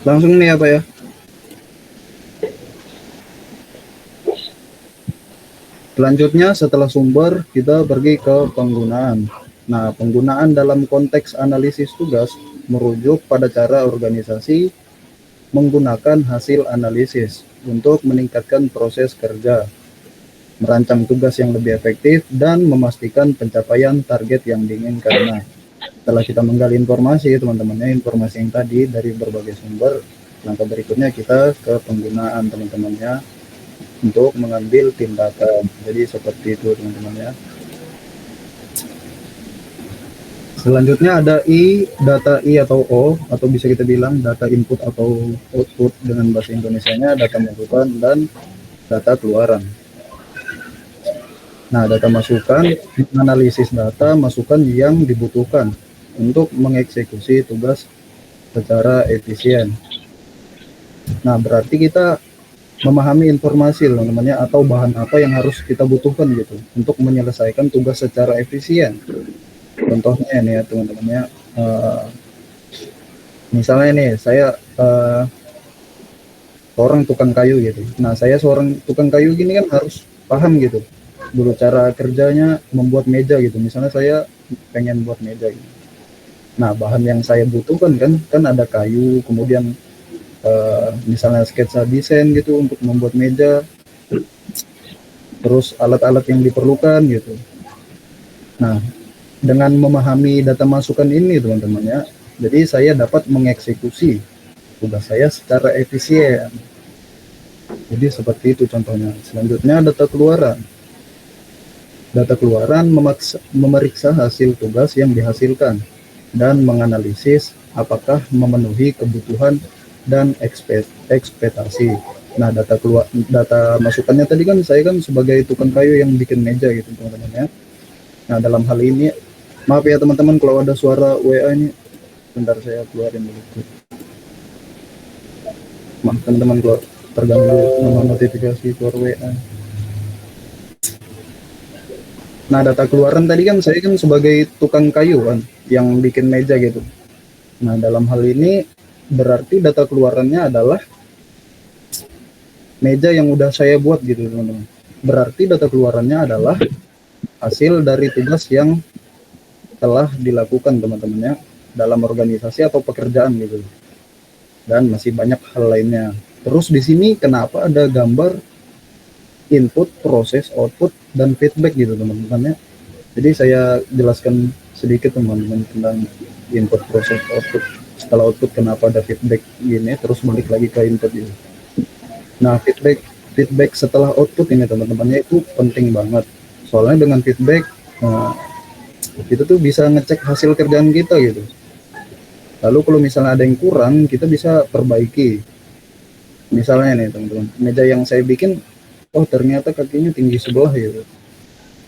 Langsung nih apa ya? Selanjutnya setelah sumber kita pergi ke penggunaan. Nah, penggunaan dalam konteks analisis tugas merujuk pada cara organisasi menggunakan hasil analisis untuk meningkatkan proses kerja, merancang tugas yang lebih efektif, dan memastikan pencapaian target yang diinginkan. Nah, setelah kita menggali informasi, teman-temannya, informasi yang tadi dari berbagai sumber, langkah berikutnya kita ke penggunaan, teman-temannya, untuk mengambil tindakan. Jadi seperti itu, teman-temannya. Selanjutnya ada I, data I atau O, atau bisa kita bilang data input atau output dengan bahasa Indonesianya, data masukan dan data keluaran. Nah, data masukan, menganalisis data masukan yang dibutuhkan untuk mengeksekusi tugas secara efisien. Nah, berarti kita memahami informasi namanya atau bahan apa yang harus kita butuhkan gitu untuk menyelesaikan tugas secara efisien. Contohnya nih ya teman-teman ya, misalnya nih saya seorang tukang kayu gitu. Nah, saya seorang tukang kayu gini kan harus paham gitu dulu cara kerjanya membuat meja gitu. Misalnya saya pengen buat meja gitu. Nah, bahan yang saya butuhkan kan ada kayu, kemudian misalnya sketsa desain gitu untuk membuat meja, terus alat-alat yang diperlukan gitu. Nah, dengan memahami data masukan ini teman-teman ya, jadi saya dapat mengeksekusi tugas saya secara efisien. Jadi seperti itu contohnya. Selanjutnya data keluaran. Data keluaran memeriksa hasil tugas yang dihasilkan dan menganalisis apakah memenuhi kebutuhan dan ekspektasi. Nah, data masukannya tadi kan saya kan sebagai tukang kayu yang bikin meja gitu teman-teman ya. Nah, dalam hal ini maaf ya teman-teman kalau ada suara WA ini, bentar saya keluarin dulu. Maaf teman-teman kalau terganggu sama notifikasi suara WA. Nah, data keluaran tadi kan saya kan sebagai tukang kayu kan yang bikin meja gitu. Nah, dalam hal ini berarti data keluarannya adalah meja yang udah saya buat gitu teman-teman. Berarti data keluarannya adalah hasil dari tugas yang telah dilakukan teman-temannya dalam organisasi atau pekerjaan gitu. Dan masih banyak hal lainnya. Terus di sini kenapa ada gambar input, proses, output, dan feedback gitu teman-teman ya. Jadi saya jelaskan sedikit teman-teman tentang input, proses, output. Setelah output kenapa ada feedback gini, terus balik lagi ke input gitu. Nah, feedback setelah output ini teman-temannya itu penting banget. Soalnya dengan feedback, nah, kita tuh bisa ngecek hasil kerjaan kita gitu. Lalu kalau misalnya ada yang kurang, kita bisa perbaiki. Misalnya nih teman-teman, meja yang saya bikin, oh ternyata kakinya tinggi sebelah gitu.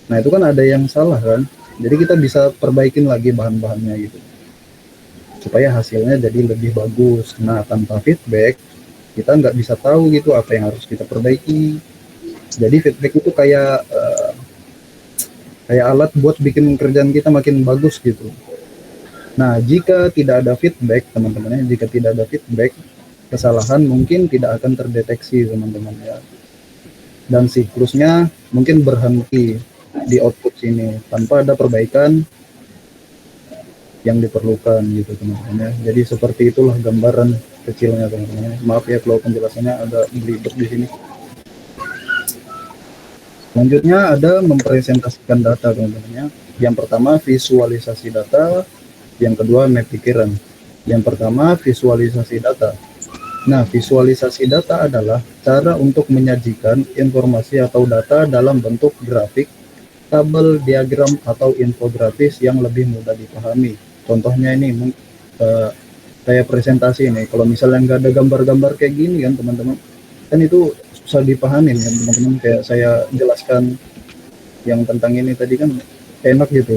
Nah itu kan ada yang salah kan. Jadi kita bisa perbaikin lagi bahan-bahannya gitu. Supaya hasilnya jadi lebih bagus. Nah tanpa feedback, kita nggak bisa tahu gitu apa yang harus kita perbaiki. Jadi feedback itu kayak alat buat bikin kerjaan kita makin bagus gitu. Nah, jika tidak ada feedback, teman-teman, jika tidak ada feedback, kesalahan mungkin tidak akan terdeteksi, teman-teman ya. Dan siklusnya mungkin berhenti di output sini tanpa ada perbaikan yang diperlukan gitu, teman-teman ya. Jadi seperti itulah gambaran kecilnya, teman-teman. Maaf ya kalau penjelasannya agak belibet di sini. Selanjutnya ada mempresentasikan data, teman-teman ya. Yang pertama visualisasi data, yang kedua map pikiran. Yang pertama visualisasi data. Nah, visualisasi data adalah cara untuk menyajikan informasi atau data dalam bentuk grafik, tabel, diagram, atau infografis yang lebih mudah dipahami. Contohnya ini kayak presentasi ini. Kalau misalnya nggak ada gambar-gambar kayak gini kan teman-teman, kan itu susah dipahamin kan teman-teman. Kayak saya jelaskan yang tentang ini tadi kan enak gitu,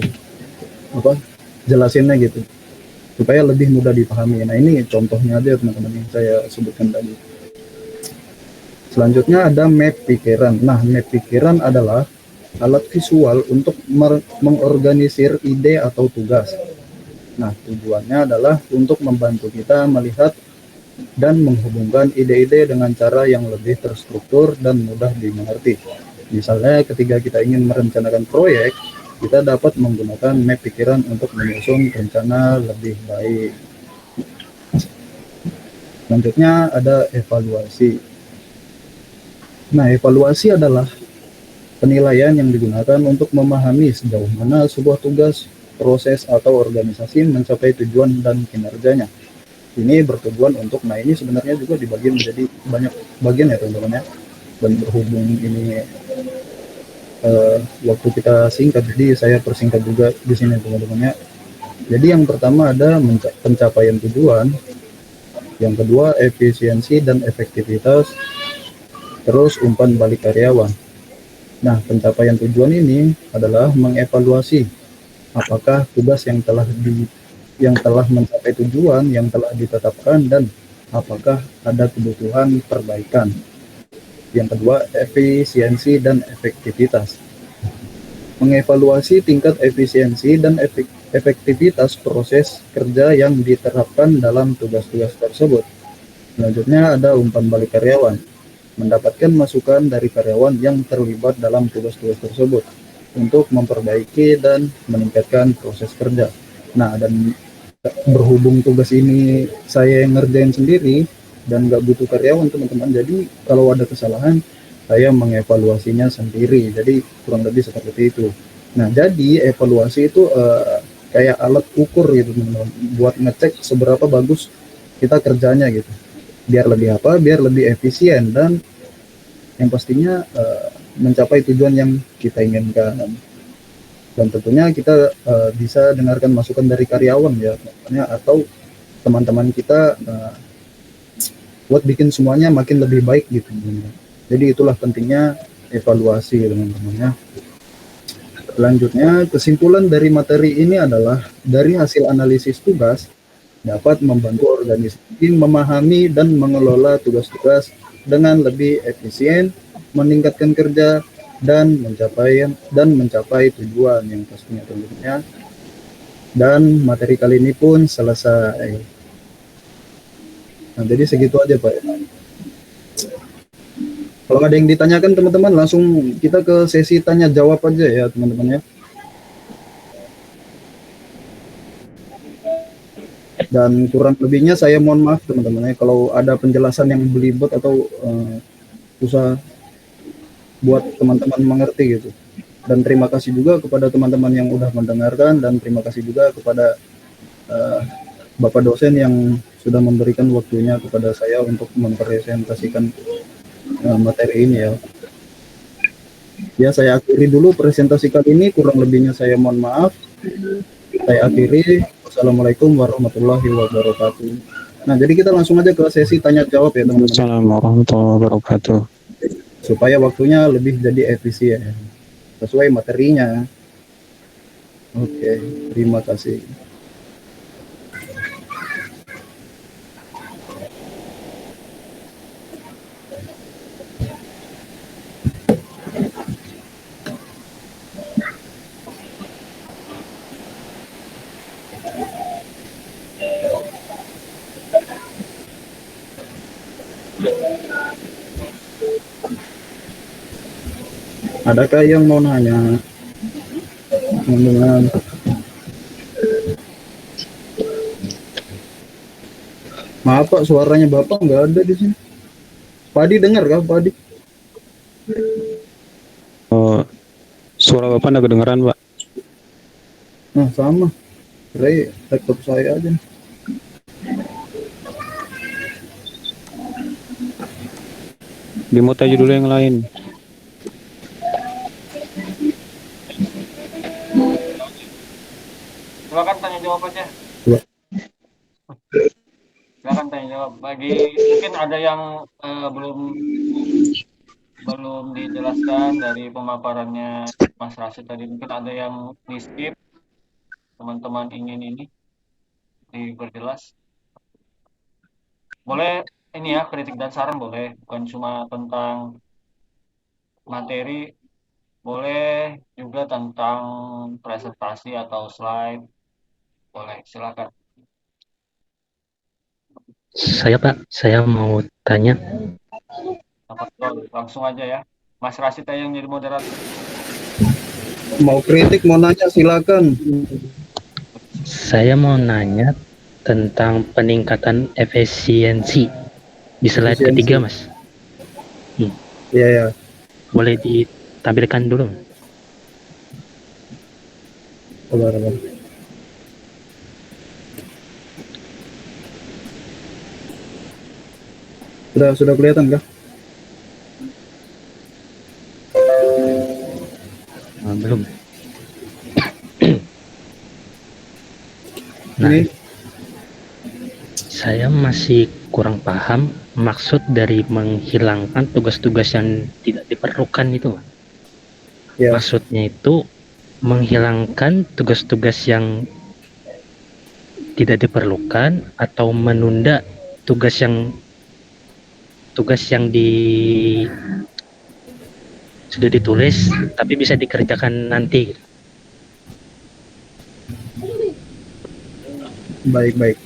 apa jelasinnya gitu supaya lebih mudah dipahami. Nah ini contohnya aja teman-teman yang saya sebutkan tadi. Selanjutnya ada map pikiran. Nah, map pikiran adalah alat visual untuk mengorganisir ide atau tugas. Nah, tujuannya adalah untuk membantu kita melihat dan menghubungkan ide-ide dengan cara yang lebih terstruktur dan mudah dimengerti. Misalnya ketika kita ingin merencanakan proyek, kita dapat menggunakan map pikiran untuk menyusun rencana lebih baik. Selanjutnya ada evaluasi. Nah, evaluasi adalah penilaian yang digunakan untuk memahami sejauh mana sebuah tugas, proses, atau organisasi mencapai tujuan dan kinerjanya. Ini bertujuan untuk, nah ini sebenarnya juga dibagi menjadi banyak bagian ya teman-teman ya. Dan berhubung ini waktu kita singkat, jadi saya persingkat juga di sini teman-teman ya. Jadi yang pertama ada pencapaian tujuan, yang kedua efisiensi dan efektivitas, terus umpan balik karyawan. Nah, pencapaian tujuan ini adalah mengevaluasi apakah tugas yang telah mencapai tujuan yang telah ditetapkan dan apakah ada kebutuhan perbaikan. Yang kedua, efisiensi dan efektivitas. Mengevaluasi tingkat efisiensi dan efektivitas proses kerja yang diterapkan dalam tugas-tugas tersebut. Selanjutnya ada umpan balik karyawan. Mendapatkan masukan dari karyawan yang terlibat dalam tugas-tugas tersebut untuk memperbaiki dan meningkatkan proses kerja. Nah, dan berhubung tugas ini saya yang ngerjain sendiri dan nggak butuh karyawan teman-teman, jadi kalau ada kesalahan saya mengevaluasinya sendiri, jadi kurang lebih seperti itu. Nah, jadi evaluasi itu kayak alat ukur gitu teman-teman, buat ngecek seberapa bagus kita kerjanya gitu, biar lebih efisien dan yang pastinya mencapai tujuan yang kita inginkan. Dan tentunya kita bisa dengarkan masukan dari karyawan ya atau teman-teman kita buat bikin semuanya makin lebih baik gitu. Jadi itulah pentingnya evaluasi teman-teman ya. Selanjutnya, kesimpulan dari materi ini adalah dari hasil analisis tugas dapat membantu organisasi memahami dan mengelola tugas-tugas dengan lebih efisien, meningkatkan kerja dan mencapai tujuan yang pastinya tentunya. Dan materi kali ini pun selesai. Nah, jadi segitu aja Pak. Kalau ada yang ditanyakan teman-teman, langsung kita ke sesi tanya jawab aja ya teman-teman ya. Dan kurang lebihnya saya mohon maaf teman-teman ya kalau ada penjelasan yang belibet atau susah buat teman-teman mengerti gitu. Dan terima kasih juga kepada teman-teman yang udah mendengarkan dan terima kasih juga kepada uh, Bapak dosen yang sudah memberikan waktunya kepada saya untuk mempresentasikan materi ini ya. Ya, saya akhiri dulu presentasi kali ini, kurang lebihnya saya mohon maaf. Saya akhiri. Wassalamualaikum warahmatullahi wabarakatuh. Nah, jadi kita langsung aja ke sesi tanya jawab ya teman-teman. Assalamualaikum warahmatullahi wabarakatuh. Supaya waktunya lebih jadi efisien sesuai materinya. Oke, terima kasih. Adakah yang mau nanya, teman-teman? Maaf Pak, suaranya Bapak nggak ada di sini. Padi dengar kah, Padi? Oh, suara Bapak nggak kedengeran, Pak? Nah, sama. Kira laptop saya aja. Dimute aja dulu yang lain. Silakan tanya jawab aja. Coba. Silakan tanya jawab. Bagi mungkin ada yang belum belum dijelaskan dari pemaparannya Mas Rasid tadi. Mungkin ada yang di skip. Teman-teman ingin ini diperjelas. Boleh ini ya kritik dan saran boleh. Bukan cuma tentang materi. Boleh juga tentang presentasi atau slide. Boleh. Silakan. Saya mau tanya. Apa tuh? Langsung aja ya. Mas Rasid aja yang jadi moderator. Mau kritik, mau nanya silakan. Saya mau nanya tentang peningkatan efisiensi di slide Efisiensi. ketiga, Mas. Iya ya. Boleh ditampilkan dulu? Sabar. Sudah kelihatan kah? Belum. Nah, Ini saya masih kurang paham maksud dari menghilangkan tugas-tugas yang tidak diperlukan itu. ya. Maksudnya itu menghilangkan tugas-tugas yang tidak diperlukan atau menunda tugas yang sudah ditulis tapi bisa dikerjakan nanti. Baik.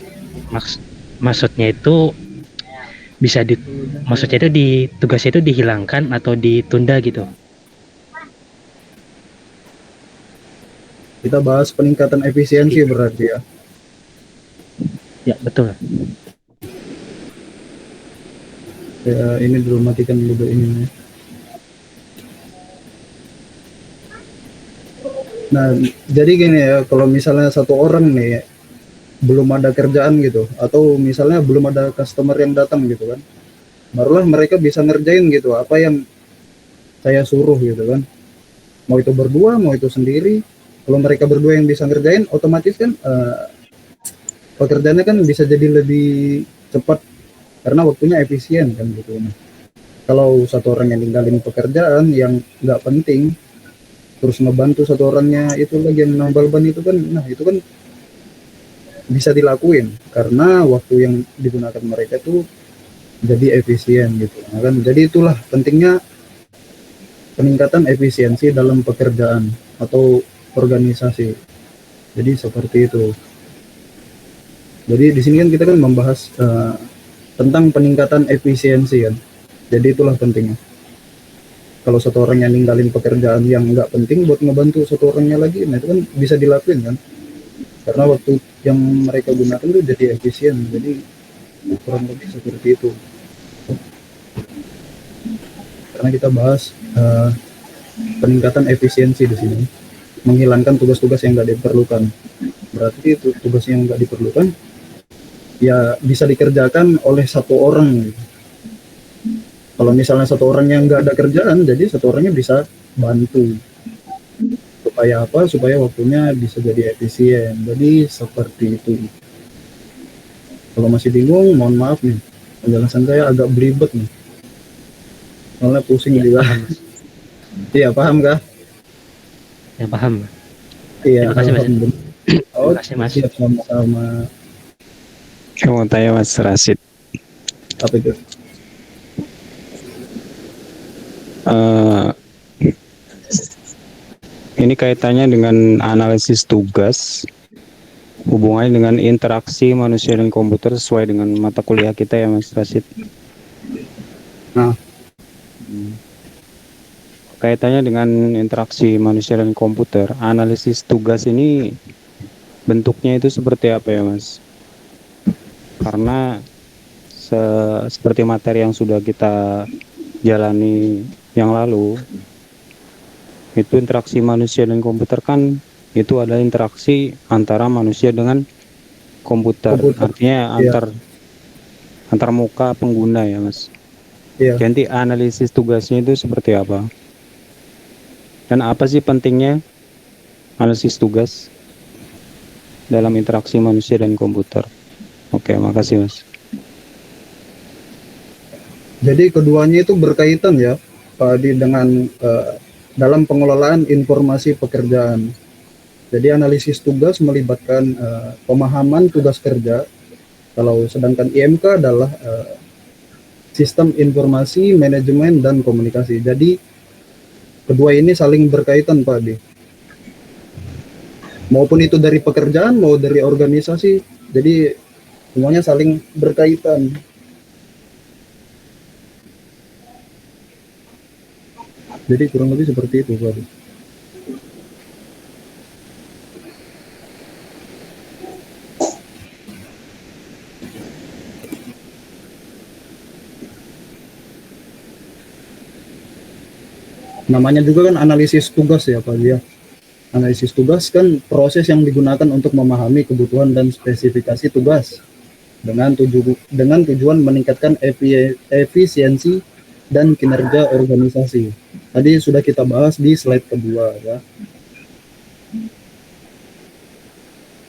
Maksudnya itu maksudnya itu tugasnya itu dihilangkan atau ditunda gitu. Kita bahas peningkatan efisiensi berarti ya. Ya, betul. Ya, ini dulu matikan dulu ini. Nah, jadi gini ya, kalau misalnya satu orang nih belum ada kerjaan gitu, atau misalnya belum ada customer yang datang gitu kan, barulah mereka bisa ngerjain gitu apa yang saya suruh gitu kan. Mau itu berdua, mau itu sendiri. Kalau mereka berdua yang bisa ngerjain, otomatis kan pekerjaannya kan bisa jadi lebih cepat karena waktunya efisien kan gitu. Nah, kalau satu orang yang ninggalin pekerjaan yang nggak penting, terus ngebantu satu orangnya itu lagi yang nambal ban itu kan, nah itu kan bisa dilakuin karena waktu yang digunakan mereka tuh jadi efisien gitu. Nah, kan jadi itulah pentingnya peningkatan efisiensi dalam pekerjaan atau organisasi. Jadi seperti itu. Jadi di sini kan kita kan membahas tentang peningkatan efisiensi kan. Jadi itulah pentingnya. Kalau satu orang yang ninggalin pekerjaan yang nggak penting buat ngebantu satu orangnya lagi, nah itu kan bisa dilakuin kan. Karena waktu yang mereka gunakan tuh jadi efisien. Jadi kurang lebih seperti itu. Karena kita bahas peningkatan efisiensi di sini, menghilangkan tugas-tugas yang nggak diperlukan. Berarti itu tugas yang nggak diperlukan ya bisa dikerjakan oleh satu orang. Kalau misalnya satu orang yang nggak ada kerjaan, jadi satu orangnya bisa bantu. Supaya apa? Supaya waktunya bisa jadi efisien. Jadi seperti itu. Kalau masih bingung, mohon maaf nih. Penjelasan saya agak belibet nih. Soalnya pusing juga. Iya, paham kah? Ya, paham. Iya, Terima kasih, Mas. Oh, Terima kasih, Mas. siap, sama-sama. Saya mau tanya Mas Rasid. Apa itu? Ini kaitannya dengan analisis tugas, hubungannya dengan interaksi manusia dan komputer sesuai dengan mata kuliah kita ya Mas Rasid. Nah, kaitannya dengan interaksi manusia dan komputer, analisis tugas ini bentuknya itu seperti apa ya Mas? Karena seperti materi yang sudah kita jalani yang lalu, itu interaksi manusia dan komputer kan itu adalah interaksi antara manusia dengan komputer. Artinya iya. antar muka pengguna ya Mas. Iya. Jadi analisis tugasnya itu seperti apa? Dan apa sih pentingnya analisis tugas dalam interaksi manusia dan komputer? Oke, makasih Mas. Jadi keduanya itu berkaitan ya, Pak Adi, dengan dalam pengelolaan informasi pekerjaan. Jadi analisis tugas melibatkan pemahaman tugas kerja. Kalau sedangkan IMK adalah sistem informasi, manajemen, dan komunikasi. Jadi kedua ini saling berkaitan, Pak Adi. Maupun itu dari pekerjaan, mau dari organisasi. Jadi semuanya saling berkaitan. Jadi kurang lebih seperti itu, Pak. Namanya juga kan analisis tugas ya, Pak. Ya. Analisis tugas kan proses yang digunakan untuk memahami kebutuhan dan spesifikasi tugas dengan tujuan meningkatkan efisiensi dan kinerja organisasi. Tadi sudah kita bahas di slide kedua ya.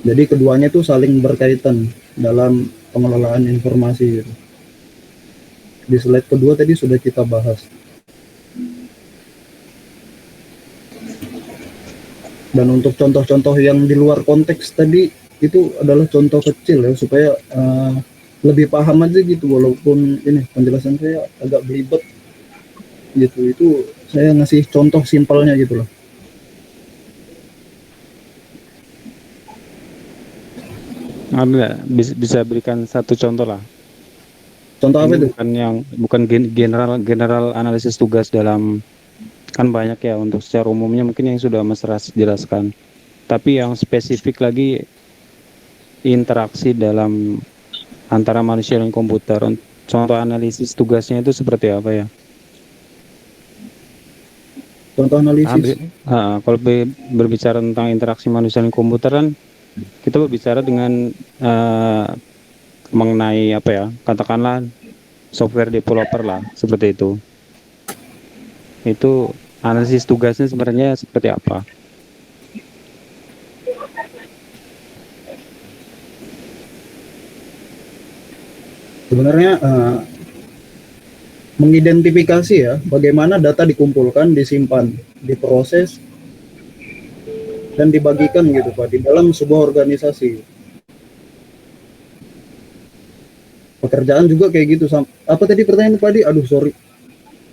Jadi keduanya itu saling berkaitan dalam pengelolaan informasi gitu. Di slide kedua tadi sudah kita bahas. Dan untuk contoh-contoh yang di luar konteks tadi itu adalah contoh kecil ya supaya lebih paham aja gitu, walaupun ini penjelasan saya agak belibet gitu. Itu saya ngasih contoh simpelnya gitu loh. Ada bisa berikan satu contoh lah. Contoh apa Ini itu? bukan general analisis tugas dalam, kan banyak ya untuk secara umumnya mungkin yang sudah Mas Rasid jelaskan. Tapi yang spesifik lagi interaksi dalam antara manusia dan komputer. Contoh analisis tugasnya itu seperti apa ya? Contoh analisis. Kalau berbicara tentang interaksi manusia dan komputer kan kita berbicara dengan mengenai apa ya? Katakanlah software developer lah, seperti itu. Itu analisis tugasnya sebenarnya seperti apa? Sebenarnya mengidentifikasi ya bagaimana data dikumpulkan, disimpan, diproses, dan dibagikan gitu Pak di dalam sebuah organisasi. Pekerjaan juga kayak gitu. Apa tadi pertanyaan Pak Di? Aduh sorry,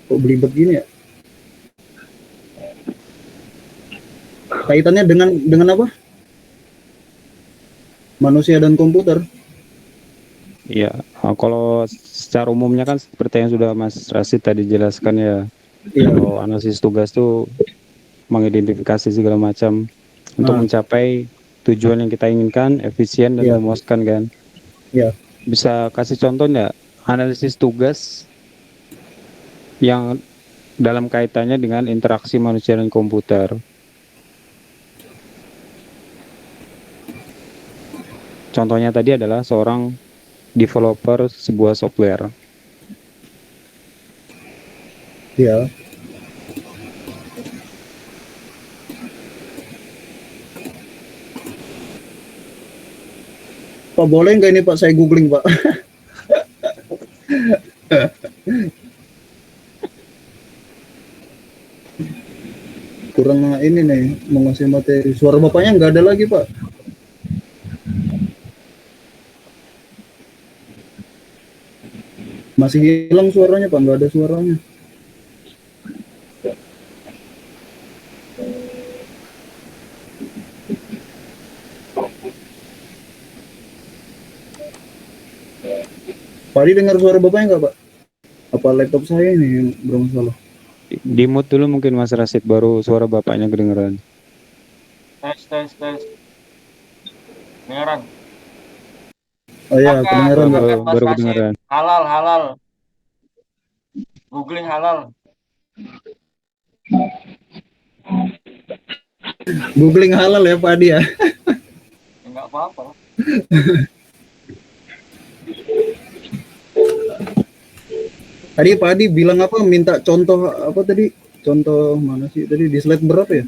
kok belibet gini ya? Kaitannya dengan apa? Manusia dan komputer. Iya, kalau secara umumnya kan seperti yang sudah Mas Rasid tadi jelaskan ya. Iya. Kalau analisis tugas tuh mengidentifikasi segala macam untuk mencapai tujuan yang kita inginkan, efisien dan memuaskan kan. Iya. Bisa kasih contoh nggak analisis tugas yang dalam kaitannya dengan interaksi manusia dan komputer? Contohnya tadi adalah seorang developer sebuah software. Ya. Pak boleh nggak ini Pak saya googling Pak? Kurang ini nih mau ngasih materi. Suara bapaknya nggak ada lagi Pak. Masih hilang suaranya Pak, nggak ada suaranya. Pak Di dengar suara bapaknya nggak Pak? Apa laptop saya ini yang bermasalah? Di mute dulu mungkin Mas Rasid, baru suara bapaknya kedengeran. Tes. Kedengeran. Oh iya, kedengeran Pak. Baru kedengeran. Halal. Googling halal. Googling halal ya Pak Di ya. Enggak apa-apa. Tadi Pak Adi bilang apa? Minta contoh apa tadi? Contoh mana sih tadi di slide berapa ya?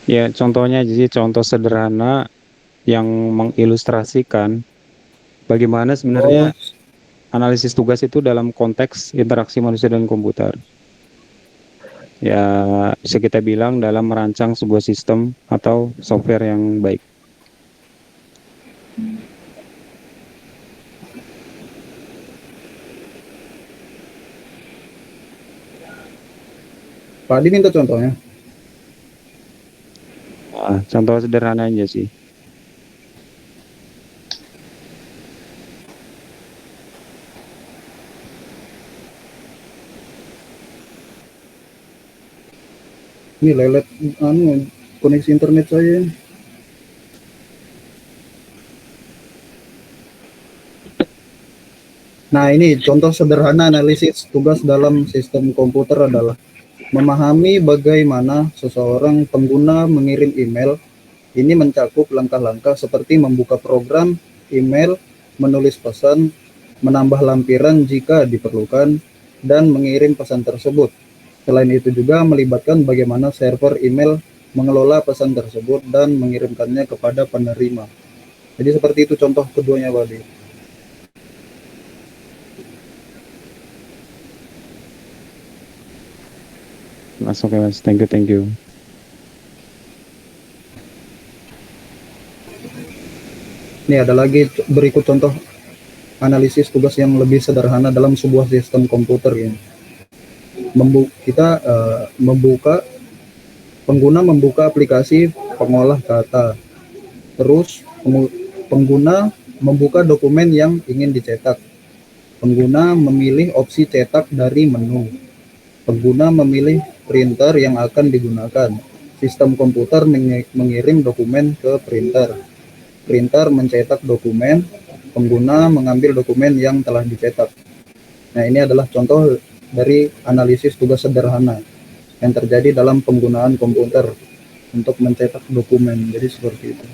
Ya, contohnya jadi contoh sederhana yang mengilustrasikan bagaimana sebenarnya analisis tugas itu dalam konteks interaksi manusia dan komputer. Ya, bisa kita bilang dalam merancang sebuah sistem atau software yang baik. Pak Adi minta contohnya. Contoh sederhana aja sih. Ini lelet koneksi internet saya ini. Nah, ini contoh sederhana analisis tugas dalam sistem komputer adalah memahami bagaimana seseorang pengguna mengirim email. Ini mencakup langkah-langkah seperti membuka program email, menulis pesan, menambah lampiran jika diperlukan, dan mengirim pesan tersebut. Selain itu juga melibatkan bagaimana server email mengelola pesan tersebut dan mengirimkannya kepada penerima. Jadi seperti itu contoh keduanya, Pak Adi. Mas, oke Mas, thank you. Ini ada lagi berikut contoh analisis tugas yang lebih sederhana dalam sebuah sistem komputer ini. Pengguna membuka aplikasi pengolah kata. Terus pengguna membuka dokumen yang ingin dicetak. Pengguna memilih opsi cetak dari menu. Pengguna memilih printer yang akan digunakan. Sistem komputer mengirim dokumen ke printer. Printer mencetak dokumen, pengguna mengambil dokumen yang telah dicetak. Nah, ini adalah contoh dari analisis tugas sederhana yang terjadi dalam penggunaan komputer untuk mencetak dokumen. Jadi seperti itu.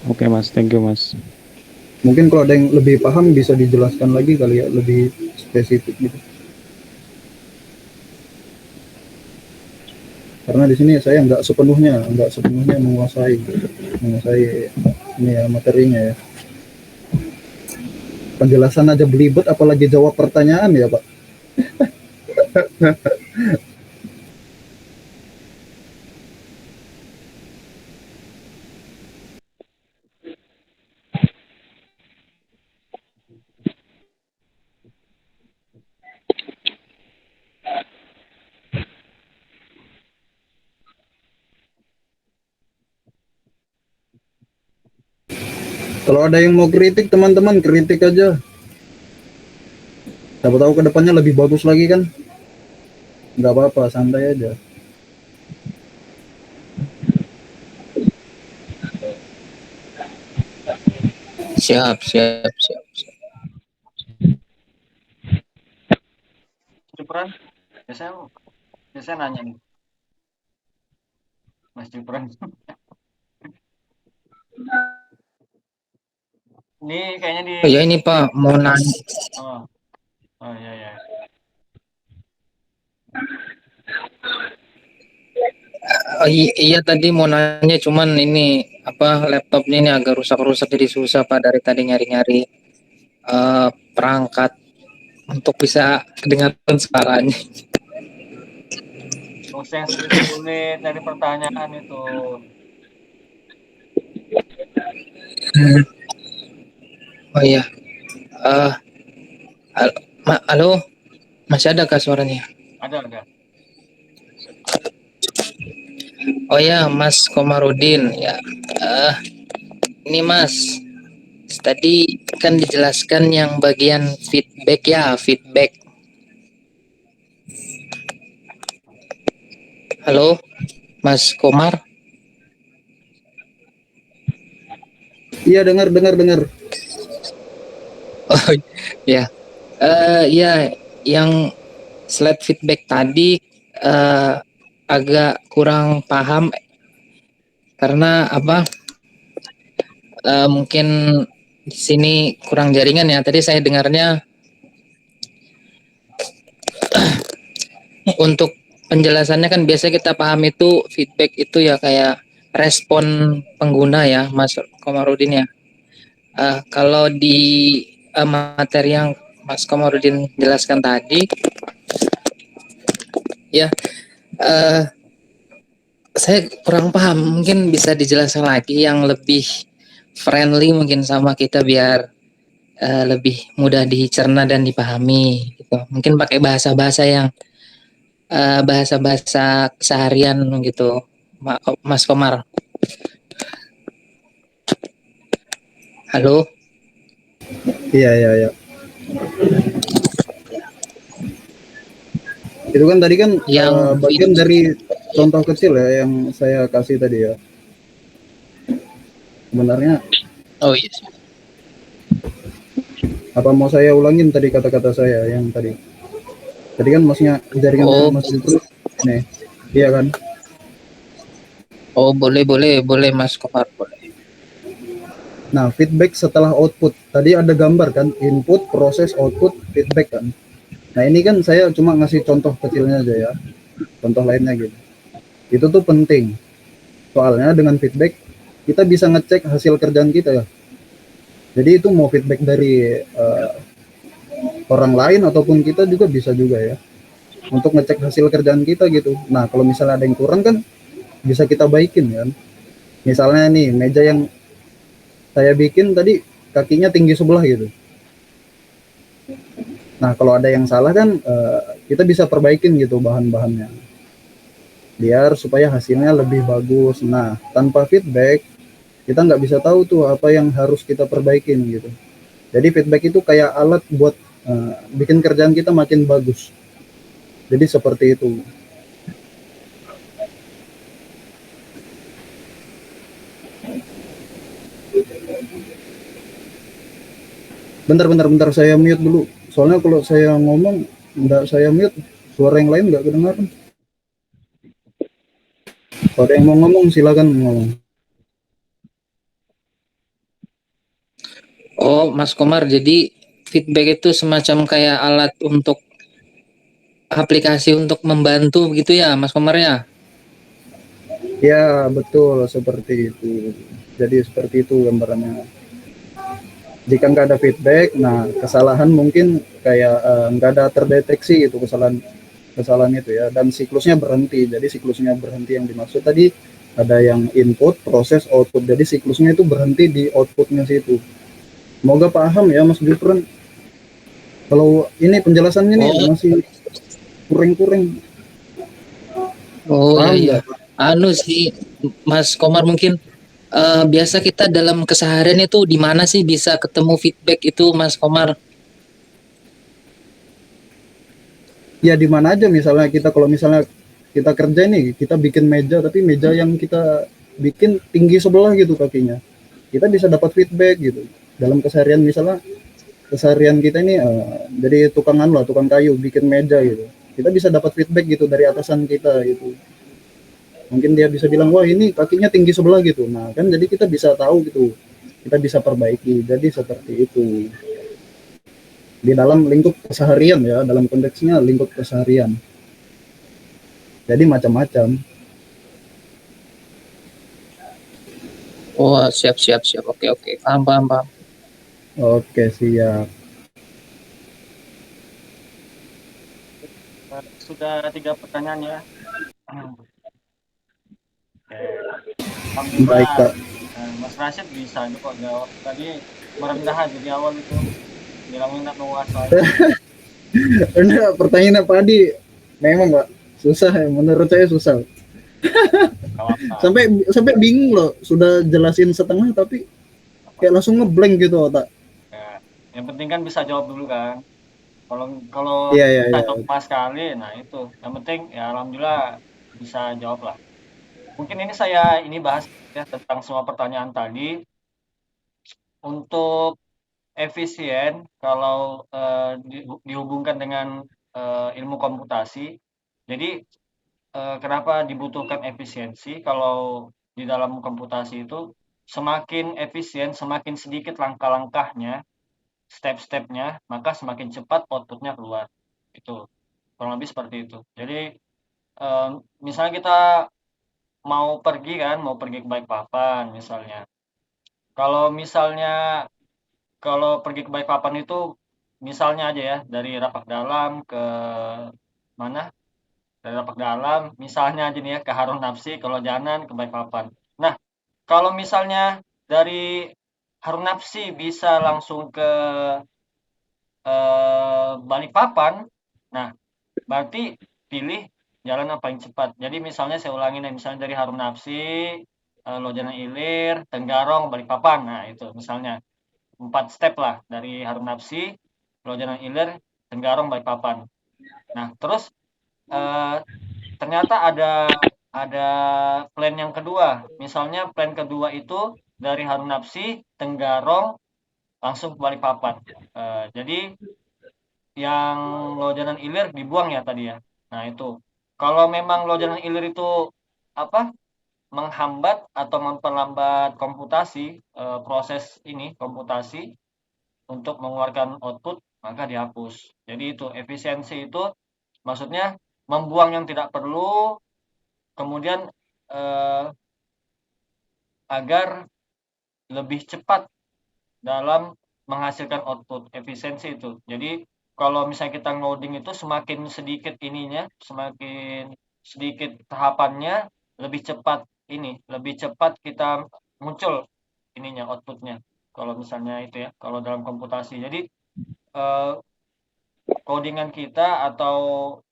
Oke Mas, thank you Mas. Mungkin kalau ada yang lebih paham bisa dijelaskan lagi kali ya, lebih spesifik gitu. Karena di sini saya nggak sepenuhnya menguasai ini ya materinya ya. Penjelasan aja belibet, apalagi jawab pertanyaan ya Pak. Kalau ada yang mau kritik, teman-teman kritik aja. Siapa tahu kedepannya lebih bagus lagi kan? Nggak apa-apa, santai aja. Siap. Jupran, biasanya nanya nih, Mas Jupran. Ini kayaknya di. Oh ya ini Pak, mau nanya. Oh ya. Iya tadi mau nanya, cuman ini apa laptopnya ini agak rusak-rusak jadi susah Pak dari tadi nyari-nyari perangkat untuk bisa dengarkan suaranya. Yang sulit dari pertanyaan itu. Oh iya. Halo, masih ada kah suaranya? Ada. Oh ya, Mas Komarudin ya. Ini Mas, tadi kan dijelaskan yang bagian feedback. Halo, Mas Komar. Iya, dengar. Oh ya, ya yang slide feedback tadi agak kurang paham karena apa? Mungkin di sini kurang jaringan ya. Tadi saya dengarnya untuk penjelasannya kan biasa kita paham itu feedback itu ya kayak respon pengguna ya, Mas Komarudin ya. Kalau di materi yang Mas Komarudin jelaskan tadi, ya saya kurang paham. Mungkin bisa dijelaskan lagi yang lebih friendly mungkin sama kita biar lebih mudah dicerna dan dipahami. Gitu. Mungkin pakai bahasa-bahasa yang bahasa-bahasa keseharian gitu, Mas Komar. Halo. Iya, iya, iya. Itu kan tadi kan Yang bagian dari contoh kecil ya yang saya kasih tadi ya. Sebenarnya oh iya. apa mau saya ulangin tadi kata-kata saya yang tadi? Tadi kan maksudnya jaringannya Oh, Mas Jupri nih. Iya kan? oh boleh Mas Komar, boleh. Nah, feedback setelah output. Tadi ada gambar kan, input, proses, output, feedback kan. Nah, ini kan saya cuma ngasih contoh kecilnya aja ya. Contoh lainnya gitu. Itu tuh penting. Soalnya dengan feedback kita bisa ngecek hasil kerjaan kita ya. Jadi itu mau feedback dari orang lain ataupun kita juga bisa juga ya. Untuk ngecek hasil kerjaan kita gitu. Nah, kalau misalnya ada yang kurang kan bisa kita baikin kan. Misalnya nih, meja yang saya bikin tadi kakinya tinggi sebelah gitu. Nah, kalau ada yang salah kan kita bisa perbaikin gitu bahan-bahannya. Biar supaya hasilnya lebih bagus. Nah, tanpa feedback kita nggak bisa tahu tuh apa yang harus kita perbaikin gitu. Jadi feedback itu kayak alat buat bikin kerjaan kita makin bagus. Jadi seperti itu. Bentar, saya mute dulu. Soalnya kalau saya ngomong nggak saya mute, suara yang lain nggak kedengaran. Kalau ada yang mau ngomong silakan ngomong. Oh, Mas Komar, jadi feedback itu semacam kayak alat untuk aplikasi untuk membantu gitu ya, Mas Komar ya? Ya, betul seperti itu. Jadi seperti itu gambarannya. Jika nggak ada feedback, nah kesalahan mungkin kayak nggak ada terdeteksi gitu kesalahan itu ya, dan siklusnya berhenti. Jadi siklusnya berhenti yang dimaksud tadi ada yang input, proses, output. Jadi siklusnya itu berhenti di outputnya situ. Semoga paham ya Mas Jupran. Kalau ini penjelasannya nih Oh, masih kurang-kurang, oh ya paham ya. nggak? Anu sih, Mas Komar mungkin biasa kita dalam keseharian itu di mana sih bisa ketemu feedback itu, Mas Komar? Ya di mana aja misalnya kita kalau misalnya kita kerja nih, kita bikin meja tapi meja yang kita bikin tinggi sebelah gitu kakinya. Kita bisa dapat feedback gitu. Dalam keseharian misalnya keseharian kita ini jadi tukang kayu bikin meja gitu. Kita bisa dapat feedback gitu dari atasan kita gitu. Mungkin dia bisa bilang wah ini kakinya tinggi sebelah gitu. Nah kan jadi kita bisa tahu gitu. Kita bisa perbaiki. Jadi seperti itu. Di dalam lingkup keseharian ya, dalam konteksnya lingkup keseharian. Jadi macam-macam. Oh, siap siap siap. Oke oke. Paham paham paham. Oke, siap. Sudah 3 pertanyaan ya. Oke. Baik, Alhamdulillah, Kak. Mas Rashid bisa nih kok jawab. Tadi merendah aja di awal itu, bilang minta menguasai. Enggak, pertanyaan Pak Adi memang Pak susah ya, menurut saya susah. Gak apa-apa. Sampai bingung loh, sudah jelasin setengah tapi kayak langsung ngeblank gitu otak. Ya. Yang penting kan bisa jawab dulu kan. Kalau kalau Iya, iya, kita iya. jawab pas sekali, nah itu. Yang penting ya alhamdulillah bisa jawab lah. Mungkin ini saya bahas ya tentang semua pertanyaan tadi. Untuk efisien kalau dihubungkan dengan ilmu komputasi. Jadi kenapa dibutuhkan efisiensi? Kalau di dalam komputasi itu semakin efisien, semakin sedikit langkah-langkahnya, step-stepnya, maka semakin cepat outputnya keluar. Itu kurang lebih seperti itu. Jadi misalnya kita mau pergi kan, mau pergi ke Balikpapan misalnya. Kalau misalnya kalau pergi ke Balikpapan itu misalnya aja ya dari Rapak Dalam ke mana? Dari Rapak Dalam misalnya aja nih ya ke Harun Nafsi, kalau Janan ke Balikpapan. Nah, kalau misalnya dari Harun Nafsi bisa langsung ke Balikpapan, nah berarti pilih jalan yang paling cepat. Jadi misalnya saya ulangi nih, misalnya dari Harun Nafsi, Lojanan Ilir, Tenggarong, Balikpapan. Nah, itu misalnya 4 step lah dari Harun Nafsi, Lojanan Ilir, Tenggarong, Balikpapan. Nah, terus ternyata ada plan yang kedua. Misalnya plan kedua itu dari Harun Nafsi, Tenggarong, langsung ke Balikpapan. Jadi yang Lojanan Ilir dibuang ya tadi ya. Nah, itu. Kalau memang Lojanan Ilir itu apa? Menghambat atau memperlambat komputasi, proses ini komputasi untuk mengeluarkan output, maka dihapus. Jadi itu efisiensi itu maksudnya membuang yang tidak perlu, kemudian agar lebih cepat dalam menghasilkan output. Efisiensi itu. Jadi kalau misalnya kita ngoding itu semakin sedikit ininya, semakin sedikit tahapannya, lebih cepat lebih cepat kita muncul ininya outputnya. Kalau misalnya itu ya, kalau dalam komputasi. Jadi codingan kita atau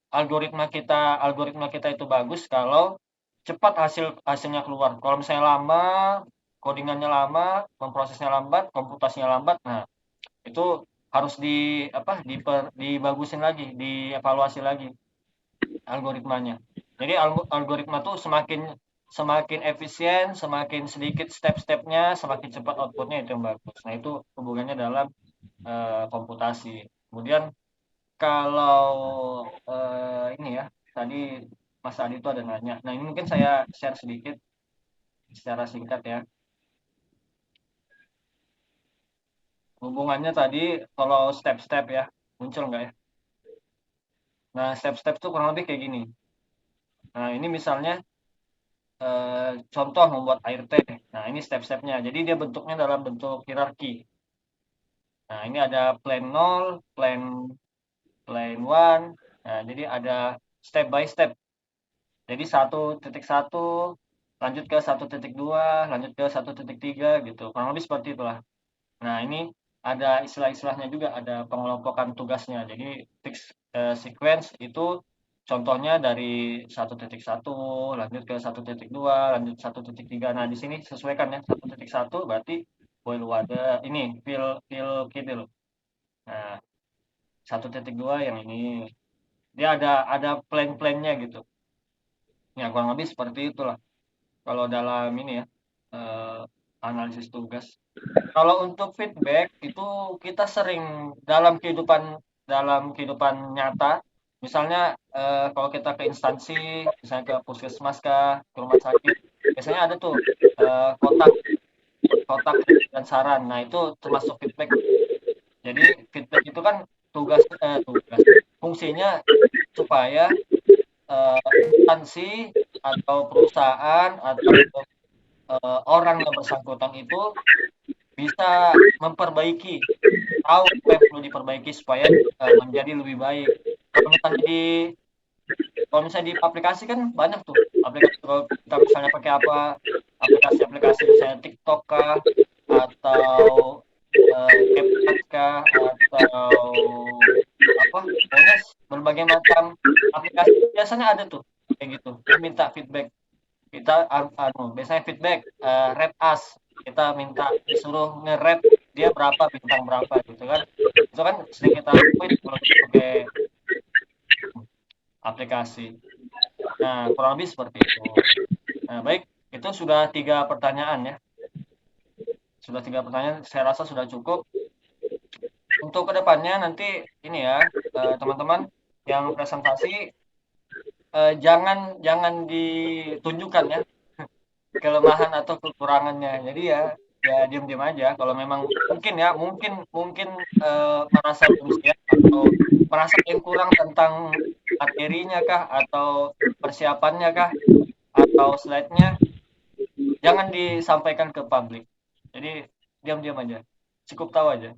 algoritma kita itu bagus kalau cepat hasilnya keluar. Kalau misalnya lama, codingannya lama, memprosesnya lambat, komputasinya lambat, nah itu harus dibagusin lagi, dievaluasi lagi algoritmanya. Jadi algoritma tuh semakin efisien, semakin sedikit step-stepnya, semakin cepat outputnya itu yang bagus. Nah, itu hubungannya dalam komputasi. Kemudian kalau ini ya, tadi Mas Adi itu ada nanya. Nah, ini mungkin saya share sedikit secara singkat ya. Hubungannya tadi kalau step-step ya, muncul nggak ya? Nah, step-step itu kurang lebih kayak gini. Nah, ini misalnya contoh membuat air teh. Nah, ini step-stepnya. Jadi dia bentuknya dalam bentuk hierarki. Nah, ini ada plan 0, plan 1. Nah, jadi ada step by step. Jadi 1.1 lanjut ke 1.2, lanjut ke 1.3 gitu. Kurang lebih seperti itulah. Nah, ini ada istilah-istilahnya juga, ada pengelompokan tugasnya. Jadi sequence itu contohnya dari 1.1 lanjut ke 1.2, lanjut 1.3. Nah, di sini sesuaikan ya. 1.1 berarti boil water, ini fill kettle. Nah, 1.2 yang ini. Dia ada plan-plannya gitu. Ya, kurang lebih seperti itulah. Kalau dalam ini ya, analisis tugas. Kalau untuk feedback itu kita sering dalam kehidupan nyata, misalnya kalau kita ke instansi, misalnya ke puskesmas kah, ke rumah sakit, biasanya ada tuh kotak kotak dan saran. Nah, itu termasuk feedback. Jadi feedback itu kan tugas fungsinya supaya instansi atau perusahaan atau orang yang bersangkutan itu bisa memperbaiki, tahu apa yang perlu diperbaiki supaya menjadi lebih baik. Kalau misalnya di aplikasi kan banyak tuh aplikasi. Kalau kita misalnya pakai apa, aplikasi misalnya TikTok kah, atau CapCut kah, atau apa, pokoknya berbagai macam aplikasi biasanya ada tuh kayak gitu. Kita minta feedback, kita biasanya feedback rate us, kita minta disuruh nge-rate dia berapa, bintang berapa gitu kan. Itu kan sering kita lakuin kalau kita pakai aplikasi. Nah, kurang lebih seperti itu. Nah, baik, itu sudah 3 pertanyaan ya. Sudah 3 pertanyaan, saya rasa sudah cukup. Untuk kedepannya nanti ini ya, teman-teman yang presentasi jangan ditunjukkan ya kelemahan atau kekurangannya. Jadi ya diam-diam aja. Kalau memang mungkin merasa belum siap atau merasa yang kurang tentang materinya kah, atau persiapannya kah, atau slide-nya, jangan disampaikan ke publik. Jadi diam-diam aja. Cukup tahu aja.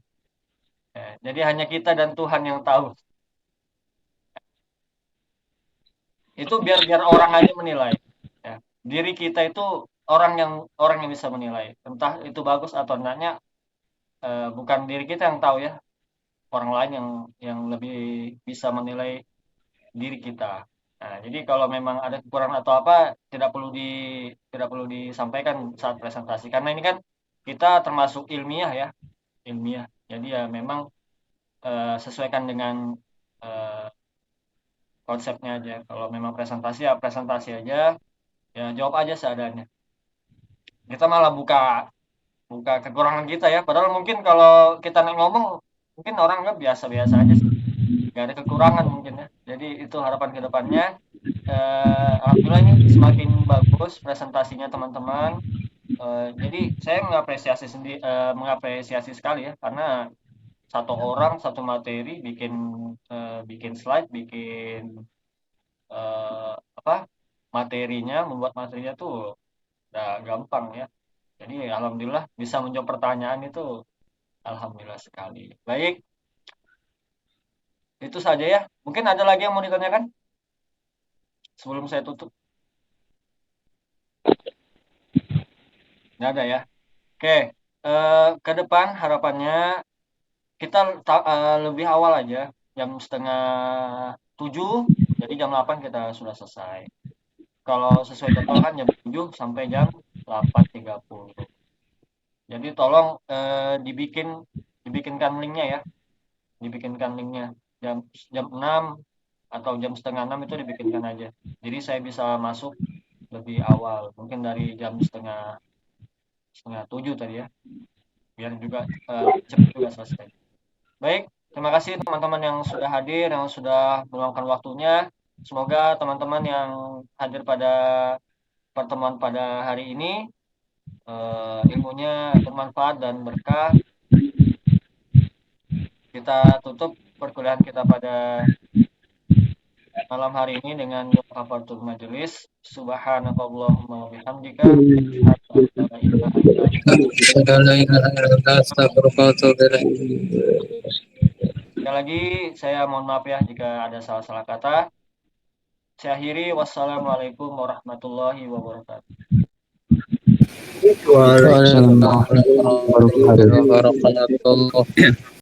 Ya, jadi hanya kita dan Tuhan yang tahu. Itu biar orang aja menilai. Ya. Diri kita itu orang yang bisa menilai. Entah itu bagus atau enggaknya, bukan diri kita yang tahu ya. Orang lain yang lebih bisa menilai diri kita. Nah, jadi kalau memang ada kekurangan atau apa tidak perlu disampaikan saat presentasi karena ini kan kita termasuk ilmiah ya, ilmiah. Jadi ya memang sesuaikan dengan konsepnya aja. Kalau memang presentasi ya presentasi aja, ya jawab aja seadanya. Kita malah buka kekurangan kita ya. Padahal mungkin kalau kita ngomong mungkin orang nggak biasa-biasa aja sih. Nggak ada kekurangan mungkin ya. Jadi itu harapan ke depannya. Alhamdulillah ini semakin bagus presentasinya teman-teman. Jadi saya mengapresiasi sekali ya karena satu orang satu materi bikin slide, bikin apa materinya, membuat materinya tuh udah gampang ya. Jadi alhamdulillah bisa menjawab pertanyaan itu alhamdulillah sekali. Baik, itu saja ya. Mungkin ada lagi yang mau ditanyakan sebelum saya tutup? Nggak ada ya. Oke, ke depan harapannya kita lebih awal aja, jam 6:30, jadi jam 8 kita sudah selesai. Kalau sesuai jadwal kan jam 7 sampai jam 8:30. Jadi tolong dibikinkan linknya ya, dibikinkan linknya jam jam 6 atau jam setengah 6 itu dibikinkan aja. Jadi saya bisa masuk lebih awal, mungkin dari jam setengah 7 tadi ya, biar juga cepat juga selesai. Baik, terima kasih teman-teman yang sudah hadir, yang sudah meluangkan waktunya. Semoga teman-teman yang hadir pada pertemuan pada hari ini ilmunya bermanfaat dan berkah. Kita tutup perkuliahan kita pada malam hari ini dengan doa kafaratul majelis. Subhanakallahumma wa bihamdika asyhadu an la ilaha illa anta astaghfiruka. Sekali lagi saya mohon maaf ya jika ada salah-salah kata. Saya akhiri, wassalamualaikum warahmatullahi wabarakatuh. Waalaikumsalam. Waalaikumsalam warahmatullahi wabarakatuh.